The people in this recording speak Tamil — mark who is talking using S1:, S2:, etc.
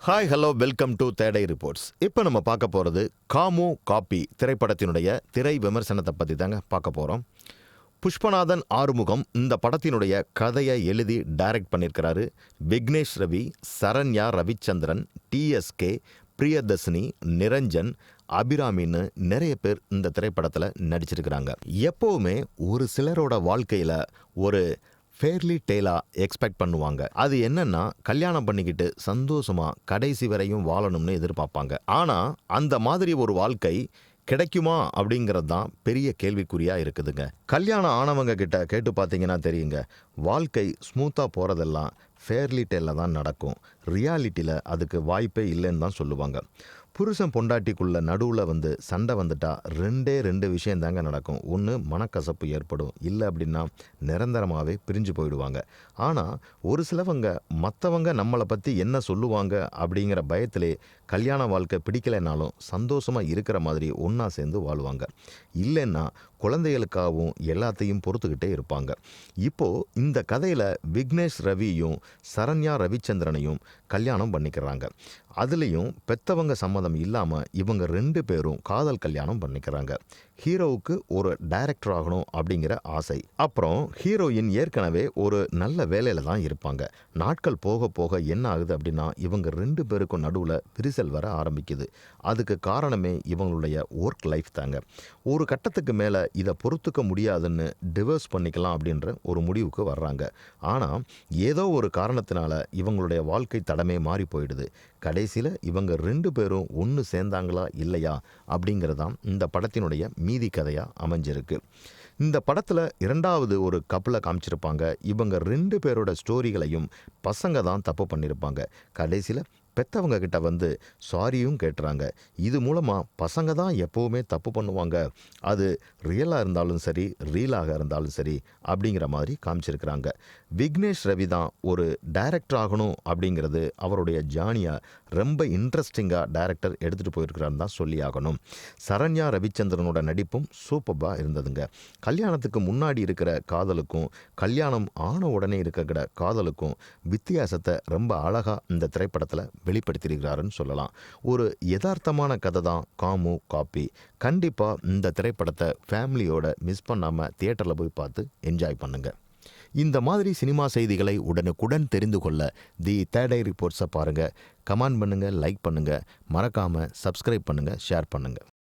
S1: ஹாய் ஹலோ வெல்கம் டு தேடை ரிப்போர்ட்ஸ். இப்போ நம்ம பார்க்க போகிறது காமு காப்பி திரைப்படத்தினுடைய திரை விமர்சனத்தை பற்றி தாங்க பார்க்க போகிறோம். புஷ்பநாதன் ஆறுமுகம் இந்த படத்தினுடைய கதையை எழுதி டைரக்ட் பண்ணியிருக்கிறாரு. விக்னேஷ் ரவி, சரண்யா ரவிச்சந்திரன், டிஎஸ்கே, பிரியதர்ஷினி, நிரஞ்சன், அபிராமின்னு நிறைய பேர் இந்த திரைப்படத்தில் நடிச்சிருக்கிறாங்க. எப்போவுமே ஒரு சிலரோட வாழ்க்கையில் ஒரு ஃபேர்லி டேலா எக்ஸ்பெக்ட் பண்ணுவாங்க. அது என்னன்னா, கல்யாணம் பண்ணிக்கிட்டு சந்தோஷமா கடைசி வரையும் வாழணும்னு எதிர்பார்ப்பாங்க. ஆனால் அந்த மாதிரி ஒரு வாழ்க்கை கிடைக்குமா அப்படிங்கிறது தான் பெரிய கேள்விக்குறியா இருக்குதுங்க. கல்யாணம் ஆனவங்க கிட்ட கேட்டு பார்த்தீங்கன்னா தெரியுங்க, வாழ்க்கை ஸ்மூத்தாக போகிறதெல்லாம் ஃபேர்லி டேலில் தான் நடக்கும். ரியாலிட்டியில் அதுக்கு வாய்ப்பே இல்லைன்னு தான் சொல்லுவாங்க. புருஷன் பொண்டாட்டிக்குள்ள நடுவில் சண்டை வந்துட்டா ரெண்டு விஷயம் தாங்க நடக்கும். ஒன்று மனக்கசப்பு ஏற்படும், இல்லை அப்படின்னா நிரந்தரமாகவே பிரிஞ்சு போயிடுவாங்க. ஆனால் ஒரு சிலவங்க மற்றவங்க நம்மளை பற்றி என்ன சொல்லுவாங்க அப்படிங்கிற பயத்திலே கல்யாண வாழ்க்கை பிடிக்கலைனாலும் சந்தோஷமாக இருக்கிற மாதிரி ஒன்றா சேர்ந்து வாழ்வாங்க. இல்லைன்னா குழந்தைகளுக்காகவும் எல்லாத்தையும் பொறுத்துக்கிட்டே இருப்பாங்க. இப்போது இந்த கதையில் விக்னேஷ் ரவியும் சரண்யா ரவிச்சந்திரனையும் கல்யாணம் பண்ணிக்கிறாங்க. அதுலேயும் பெத்தவங்க சம்மதம் இல்லாமல் இவங்க 2 பேரும் காதல் கல்யாணம் பண்ணிக்கிறாங்க. ஹீரோவுக்கு ஒரு டைரக்டர் ஆகணும் அப்படிங்கிற ஆசை. அப்புறம் ஹீரோயின் ஏற்கனவே ஒரு நல்ல வேலையில் தான் இருப்பாங்க. நாட்கள் போக போக என்ன ஆகுது அப்படின்னா, இவங்க 2 பேருக்கும் நடுவில் விரிசல் வர ஆரம்பிக்குது. அதுக்கு காரணமே இவங்களுடைய ஒர்க் லைஃப் தாங்க. ஒரு கட்டத்துக்கு மேலே இதை பொறுத்துக்க முடியாதுன்னு டிவோர்ஸ் பண்ணிக்கலாம் அப்படின்ற ஒரு முடிவுக்கு வர்றாங்க. ஆனால் ஏதோ ஒரு காரணத்தினால இவங்களுடைய வாழ்க்கை தடமே மாறி போயிடுது. கடைசியில் இவங்க 2 பேரும் ஒன்று சேர்ந்தாங்களா இல்லையா அப்படிங்கிறதான் இந்த படத்தினுடைய மீதி கதையாக அமைஞ்சிருக்கு. இந்த படத்தில் 2வது ஒரு கப்பலை காமிச்சிருப்பாங்க. இவங்க 2 பேரோட ஸ்டோரிகளையும் பசங்க தான் தப்பு பண்ணியிருப்பாங்க. கடைசியில் பெற்றவங்க கிட்ட சாரியும் கேட்டுறாங்க. இது மூலமாக பசங்க தான் எப்போவுமே தப்பு பண்ணுவாங்க, அது ரியலாக இருந்தாலும் சரி ரீலாக இருந்தாலும் சரி அப்படிங்கிற மாதிரி காமிச்சிருக்கிறாங்க. விக்னேஷ் ரவி தான் ஒரு டைரக்டர் ஆகணும் அப்படிங்கிறது அவருடைய ஜானியை ரொம்ப இன்ட்ரெஸ்டிங்காக டைரக்டர் எடுத்துகிட்டு போயிருக்கிறான்னு தான் சொல்லி ஆகணும். சரண்யா ரவிச்சந்திரனோட நடிப்பும் சூப்பராக இருந்ததுங்க. கல்யாணத்துக்கு முன்னாடி இருக்கிற காதலுக்கும் கல்யாணம் ஆன உடனே இருக்கிற காதலுக்கும் வித்தியாசத்தை ரொம்ப அழகாக இந்த திரைப்படத்தில் வெளிப்படுத்தியிருக்கிறாருன்னு சொல்லலாம். ஒரு யதார்த்தமான கதை தான் காமு காப்பி. கண்டிப்பாக இந்த திரைப்படத்தை ஃபேமிலியோட மிஸ் பண்ணாமல் தியேட்டரில் போய் பார்த்து என்ஜாய் பண்ணுங்கள். இந்த மாதிரி சினிமா செய்திகளை உடனுக்குடன் தெரிந்து கொள்ள தி தேடை ரிப்போர்ட்ஸை பாருங்கள். கமெண்ட் பண்ணுங்கள், லைக் பண்ணுங்கள், மறக்காமல் சப்ஸ்கிரைப் பண்ணுங்கள், ஷேர் பண்ணுங்கள்.